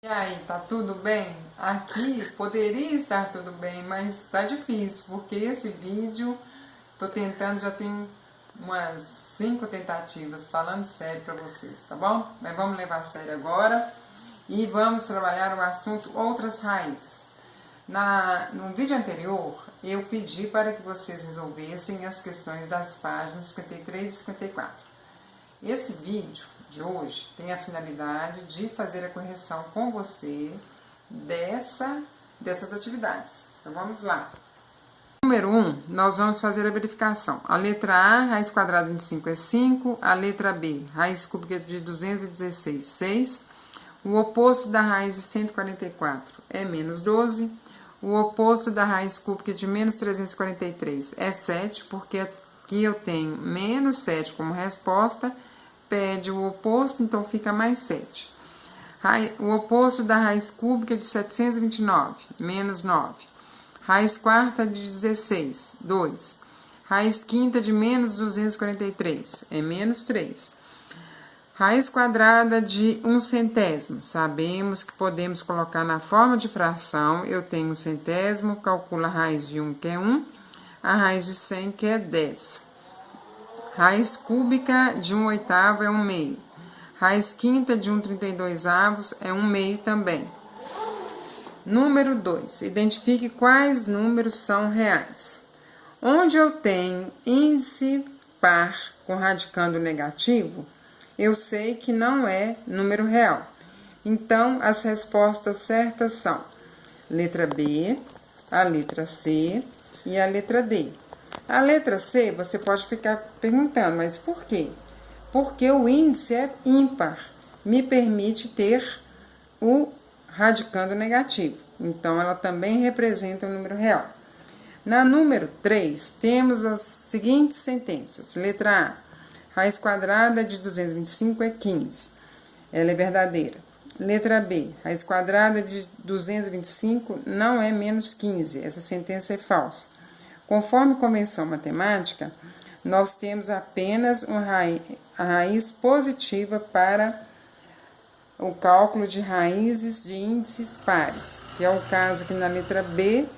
E aí, tá tudo bem? Aqui poderia estar tudo bem, mas tá difícil, porque esse vídeo tô tentando, já tem umas 5 tentativas, falando sério pra vocês, tá bom? Mas vamos levar a sério agora e vamos trabalhar o assunto outras raízes. No vídeo anterior, eu pedi para que vocês resolvessem as questões das páginas 53 e 54. Esse vídeo de hoje tem a finalidade de fazer a correção com você dessas atividades. Então vamos lá. Número 1, nós vamos fazer a verificação. A letra A, raiz quadrada de 5 é 5. A letra B, raiz cúbica de 216, 6. O oposto da raiz de 144 é menos 12. O oposto da raiz cúbica de menos 343 é 7, porque aqui eu tenho menos 7 como resposta. Pede o oposto, então fica mais 7. O oposto da raiz cúbica de 729, menos 9. Raiz quarta de 16, 2. Raiz quinta de menos 243, é menos 3. Raiz quadrada de 1 centésimo, sabemos que podemos colocar na forma de fração. Eu tenho 1 centésimo, calcula a raiz de 1, que é 1, a raiz de 100, que é 10. Raiz cúbica de 1 oitavo é 1 meio. Raiz quinta de 1 32avos é 1 meio também. Número 2. Identifique quais números são reais. Onde eu tenho índice par com radicando negativo, eu sei que não é número real. Então, as respostas certas são letra B, a letra C e a letra D. A letra C, você pode ficar perguntando, mas por quê? Porque o índice é ímpar, me permite ter o radicando negativo. Então, ela também representa o número real. Na número 3, temos as seguintes sentenças. Letra A, raiz quadrada de 225 é 15. Ela é verdadeira. Letra B, raiz quadrada de 225 não é menos 15. Essa sentença é falsa. Conforme convenção matemática, nós temos apenas a raiz positiva para o cálculo de raízes de índices pares, que é o caso aqui na letra B,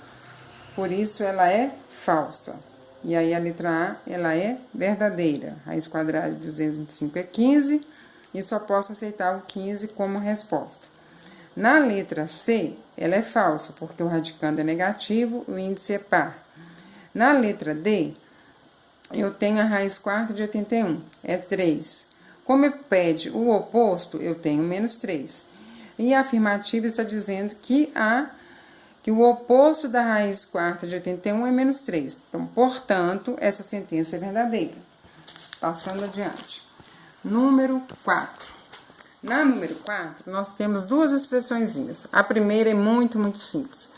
por isso ela é falsa. E aí a letra A, ela é verdadeira. Raiz quadrada de 225 é 15, e só posso aceitar o 15 como resposta. Na letra C, ela é falsa, porque o radicando é negativo, o índice é par. Na letra D, eu tenho a raiz quarta de 81, é 3. Como pede o oposto, eu tenho menos 3. E a afirmativa está dizendo que o oposto da raiz quarta de 81 é menos 3. Então, portanto, essa sentença é verdadeira. Passando adiante. Número 4. Na número 4, nós temos duas expressõezinhas. A primeira é muito simples.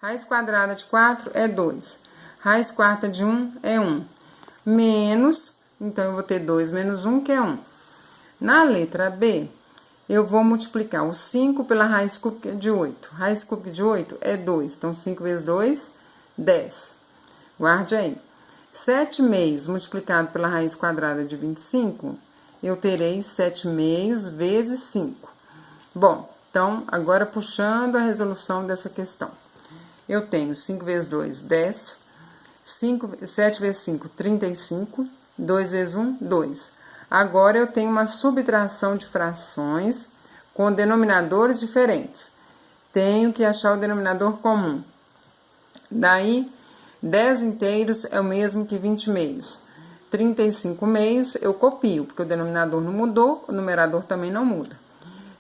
Raiz quadrada de 4 é 2. Raiz quarta de 1 é 1. Menos, então eu vou ter 2 menos 1, que é 1. Na letra B, eu vou multiplicar o 5 pela raiz cúbica de 8. Raiz cúbica de 8 é 2, então 5 vezes 2, 10. Guarde aí. 7 meios multiplicado pela raiz quadrada de 25, eu terei 7 meios vezes 5. Bom, então, agora puxando a resolução dessa questão. Eu tenho 5 vezes 2, 10. 7 vezes 5, 35. 2 vezes 1, 2. Agora, eu tenho uma subtração de frações com denominadores diferentes. Tenho que achar o denominador comum. Daí, 10 inteiros é o mesmo que 20 meios. 35 meios eu copio, porque o denominador não mudou, o numerador também não muda.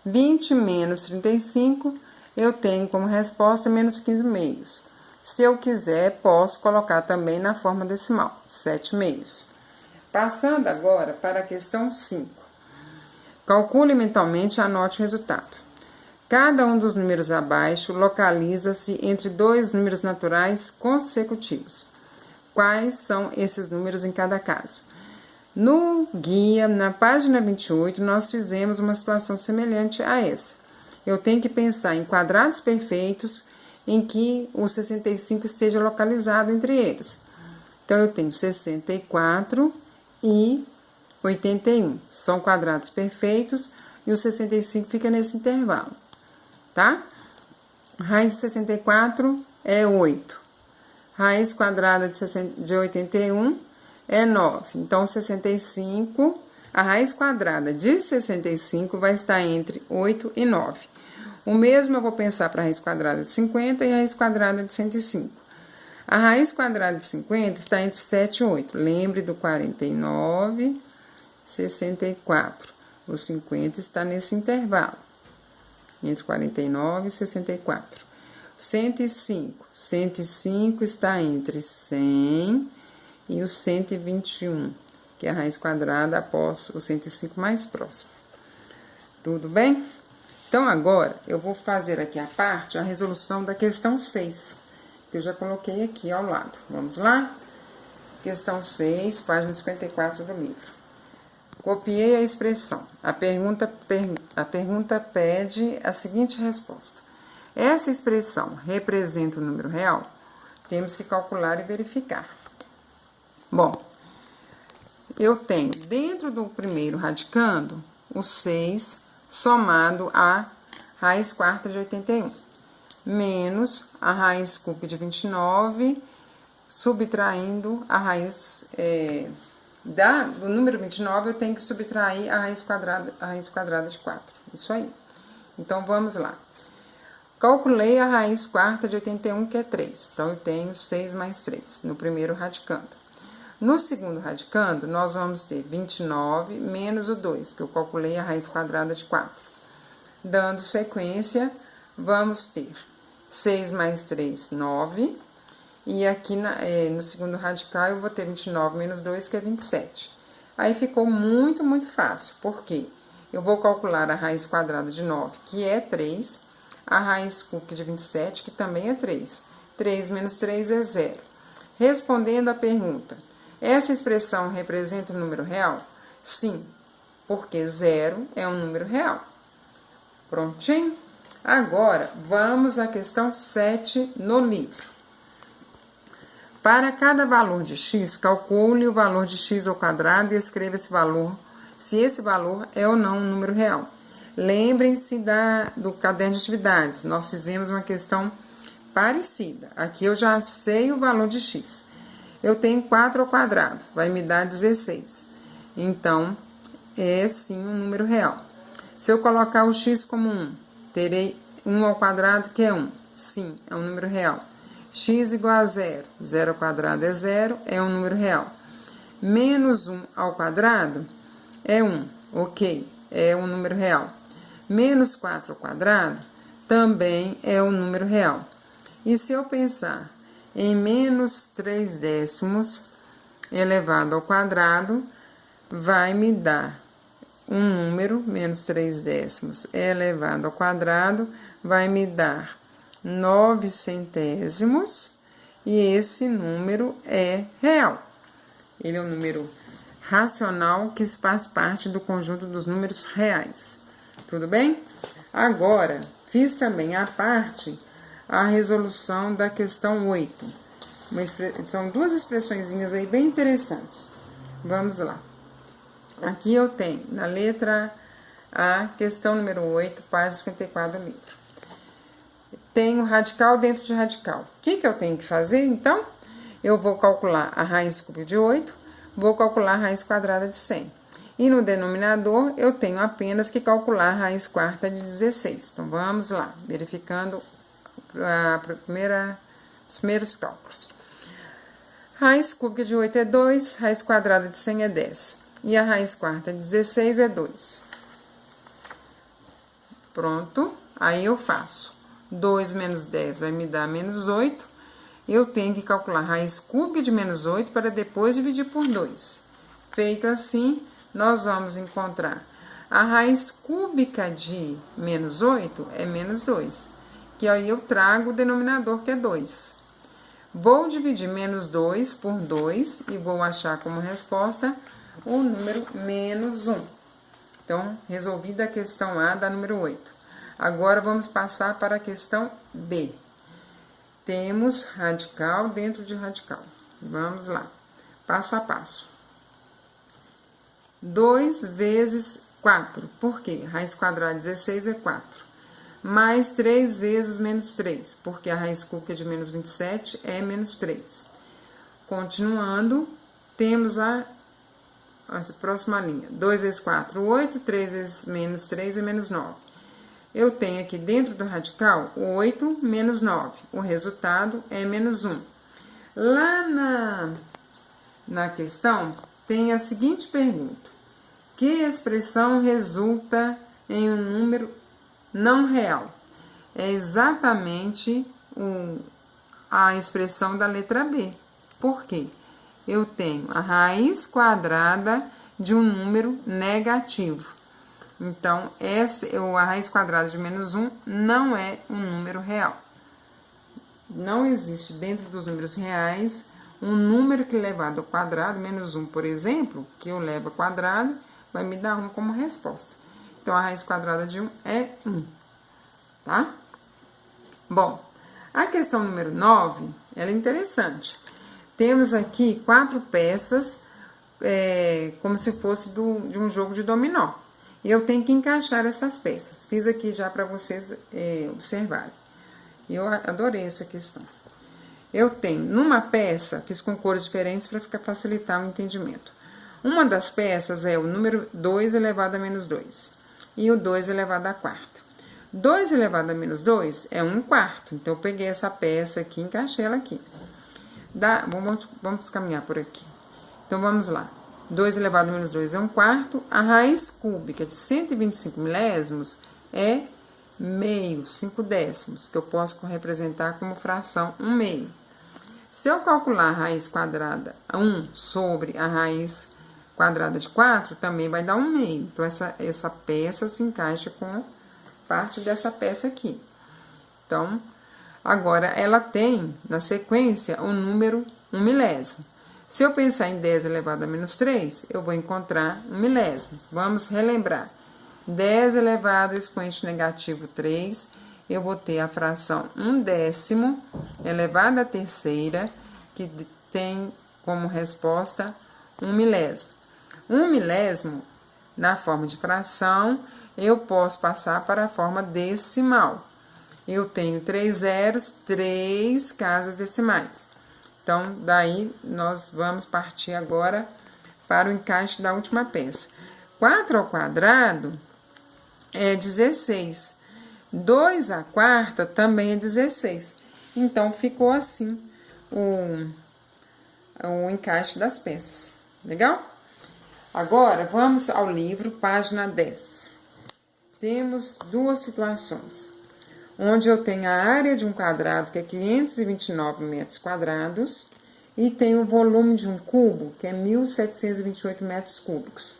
20 menos 35, eu tenho como resposta menos 15 meios. Se eu quiser, posso colocar também na forma decimal, 7 meios. Passando agora para a questão 5. Calcule mentalmente e anote o resultado. Cada um dos números abaixo localiza-se entre dois números naturais consecutivos. Quais são esses números em cada caso? No guia, na página 28, nós fizemos uma situação semelhante a essa. Eu tenho que pensar em quadrados perfeitos em que o 65 esteja localizado entre eles. Então, eu tenho 64 e 81. São quadrados perfeitos e o 65 fica nesse intervalo. tá? Raiz de 64 é 8. Raiz quadrada de 81 é 9. Então, 65, a raiz quadrada de 65 vai estar entre 8 e 9. O mesmo eu vou pensar para a raiz quadrada de 50 e a raiz quadrada de 105. A raiz quadrada de 50 está entre 7 e 8. Lembre do 49, 64. O 50 está nesse intervalo, entre 49 e 64. 105 está entre 100 e o 121, que é a raiz quadrada após o 105 mais próximo. Tudo bem? Então, agora, eu vou fazer aqui a resolução da questão 6, que eu já coloquei aqui ao lado. Vamos lá? Questão 6, página 54 do livro. Copiei a expressão. A pergunta pede a seguinte resposta. Essa expressão representa o número real? Temos que calcular e verificar. Bom, eu tenho dentro do primeiro radicando o 6 somado a raiz quarta de 81, menos a raiz cúbica de 29, subtraindo a raiz do número 29, eu tenho que subtrair a raiz quadrada de 4. Isso aí. Então, vamos lá. Calculei a raiz quarta de 81, que é 3. Então, eu tenho 6 mais 3 no primeiro radicando. No segundo radicando, nós vamos ter 29 menos o 2, que eu calculei a raiz quadrada de 4. Dando sequência, vamos ter 6 mais 3, 9. E aqui no segundo radical, eu vou ter 29 menos 2, que é 27. Aí ficou muito, muito fácil. Por quê? Eu vou calcular a raiz quadrada de 9, que é 3. A raiz cúbica de 27, que também é 3. 3 menos 3 é 0. Respondendo à pergunta, essa expressão representa um número real? Sim, porque 0 é um número real. Prontinho? Agora, vamos à questão 7 no livro. Para cada valor de x, calcule o valor de x ao quadrado e escreva esse valor, se esse valor é ou não um número real. Lembrem-se do caderno de atividades, nós fizemos uma questão parecida. Aqui eu já sei o valor de x. Eu tenho 4 ao quadrado, vai me dar 16. Então, é sim um número real. Se eu colocar o x como 1, terei 1 ao quadrado, que é 1. Sim, é um número real. X igual a 0. 0 ao quadrado é 0, é um número real. Menos 1 ao quadrado é 1. Ok, é um número real. Menos 4 ao quadrado também é um número real. E se eu pensar em menos 3 décimos elevado ao quadrado, vai me dar um número, menos 3 décimos elevado ao quadrado, vai me dar 9 centésimos, e esse número é real. Ele é um número racional que faz parte do conjunto dos números reais. Tudo bem? Agora, fiz também a resolução da questão 8. São duas expressõezinhas aí bem interessantes. Vamos lá. Aqui eu tenho, na letra A, questão número 8, página 54 do livro. Tenho radical dentro de radical. O que eu tenho que fazer, então? Eu vou calcular a raiz cúbica de 8, vou calcular a raiz quadrada de 100. E no denominador, eu tenho apenas que calcular a raiz quarta de 16. Então, vamos lá, verificando os primeiros cálculos. Raiz cúbica de 8 é 2, raiz quadrada de 100 é 10. E a raiz quarta de 16 é 2. Pronto, aí eu faço. 2 menos 10 vai me dar menos 8. Eu tenho que calcular a raiz cúbica de menos 8 para depois dividir por 2. Feito assim, nós vamos encontrar a raiz cúbica de menos 8 é menos 2, que aí eu trago o denominador, que é 2. Vou dividir menos 2 por 2 e vou achar como resposta o número menos 1. Então, resolvida a questão A da número 8. Agora, vamos passar para a questão B. Temos radical dentro de radical. Vamos lá, passo a passo. 2 vezes 4, por quê? Raiz quadrada de 16 é 4. mais 3 vezes menos 3, porque a raiz cúbica de menos 27 é menos 3. Continuando, temos a próxima linha. 2 vezes 4, 8, 3 vezes menos 3 é menos 9. Eu tenho aqui dentro do radical 8 menos 9. O resultado é menos 1. Lá na questão, tem a seguinte pergunta. Que expressão resulta em um número não real? É exatamente a expressão da letra B. Por quê? Eu tenho a raiz quadrada de um número negativo. Então, a raiz quadrada de menos 1 não é um número real. Não existe dentro dos números reais um número que elevado ao quadrado, menos 1, por exemplo, que eu levo ao quadrado, vai me dar 1 como resposta. Então, a raiz quadrada de 1 é 1, tá? Bom, a questão número 9, ela é interessante. Temos aqui 4 peças, como se fosse de um jogo de dominó. E eu tenho que encaixar essas peças. Fiz aqui já para vocês observarem. Eu adorei essa questão. Eu tenho, numa peça, fiz com cores diferentes para facilitar o entendimento. Uma das peças é o número 2 elevado a menos 2 e o 2 elevado a quarta. 2 elevado a menos 2 é 1 quarto. Então, eu peguei essa peça aqui e encaixei ela aqui. Vamos caminhar por aqui. Então, vamos lá. 2 elevado a menos 2 é 1 quarto. A raiz cúbica de 125 milésimos é meio, 5 décimos, que eu posso representar como fração 1 meio. Se eu calcular a raiz quadrada 1 sobre a raiz quadrada de 4, também vai dar 1 meio. Então, essa peça se encaixa com parte dessa peça aqui. Então, agora, ela tem, na sequência, o número 1 milésimo. Se eu pensar em 10 elevado a menos 3, eu vou encontrar 1 milésimo. Vamos relembrar. 10 elevado ao expoente negativo 3, eu vou ter a fração 1 décimo elevado à terceira, que tem como resposta 1 milésimo. 1 milésimo, na forma de fração, eu posso passar para a forma decimal. Eu tenho 3 zeros, 3 casas decimais. Então, daí, nós vamos partir agora para o encaixe da última peça. 4 ao quadrado é 16. 2 à quarta também é 16. Então, ficou assim o encaixe das peças. Legal? Agora, vamos ao livro, página 10. Temos duas situações, onde eu tenho a área de um quadrado, que é 529 metros quadrados, e tenho o volume de um cubo, que é 1.728 metros cúbicos.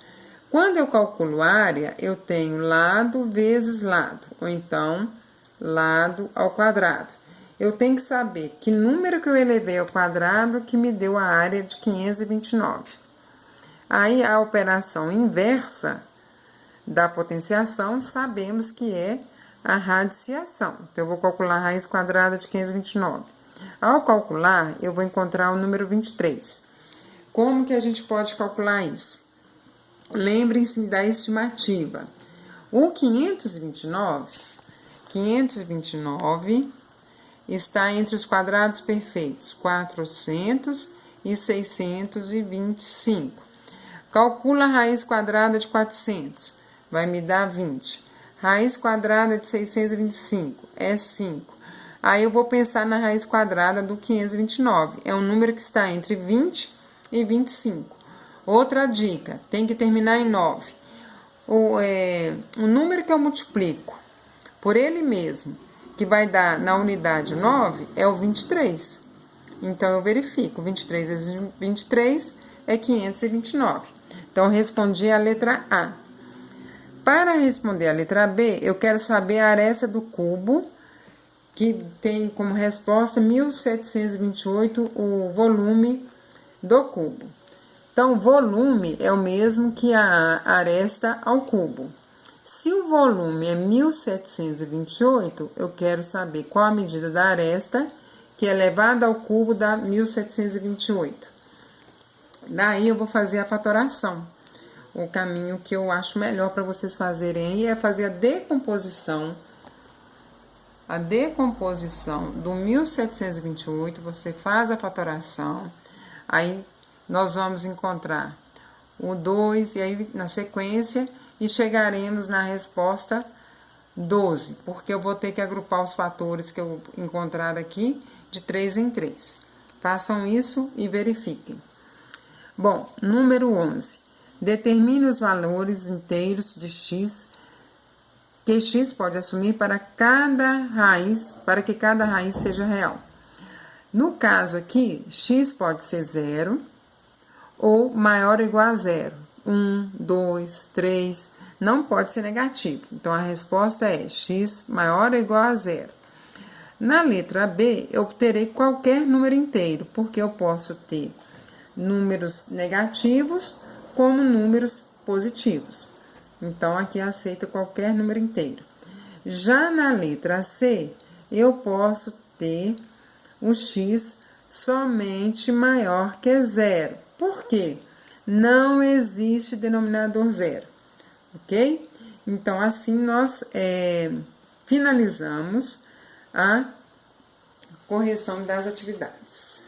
Quando eu calculo área, eu tenho lado vezes lado, ou então, lado ao quadrado. Eu tenho que saber que número que eu elevei ao quadrado que me deu a área de 529. Aí, a operação inversa da potenciação, sabemos que é a radiciação. Então, eu vou calcular a raiz quadrada de 529. Ao calcular, eu vou encontrar o número 23. Como que a gente pode calcular isso? Lembrem-se da estimativa. O 529 está entre os quadrados perfeitos, 400 e 625. Calcula a raiz quadrada de 400, vai me dar 20. Raiz quadrada de 625 é 5. Aí eu vou pensar na raiz quadrada do 529. É um número que está entre 20 e 25. Outra dica, tem que terminar em 9. O número que eu multiplico por ele mesmo, que vai dar na unidade 9, é o 23. Então, eu verifico. 23 vezes 23 é 529. Então, eu respondi a letra A. Para responder a letra B, eu quero saber a aresta do cubo, que tem como resposta 1.728 o volume do cubo. Então, o volume é o mesmo que a aresta ao cubo. Se o volume é 1.728, eu quero saber qual a medida da aresta, que é elevada ao cubo dá 1.728. Daí, eu vou fazer a fatoração. O caminho que eu acho melhor para vocês fazerem aí é fazer a decomposição a decomposição do 1728, você faz a fatoração, aí nós vamos encontrar o 2 e aí na sequência e chegaremos na resposta 12, porque eu vou ter que agrupar os fatores que eu encontrar aqui de 3 em 3. Façam isso e verifiquem. Bom, número 11. Determine os valores inteiros de x que x pode assumir para que cada raiz seja real. No caso aqui, x pode ser 0 ou maior ou igual a 0. 1, 2, 3, não pode ser negativo. Então, a resposta é x maior ou igual a 0. Na letra B, eu terei qualquer número inteiro, porque eu posso ter números negativos como números positivos. Então, aqui aceita qualquer número inteiro. Já na letra C, eu posso ter o x somente maior que 0. Por quê? Não existe denominador zero, ok? Então, assim, nós finalizamos a correção das atividades.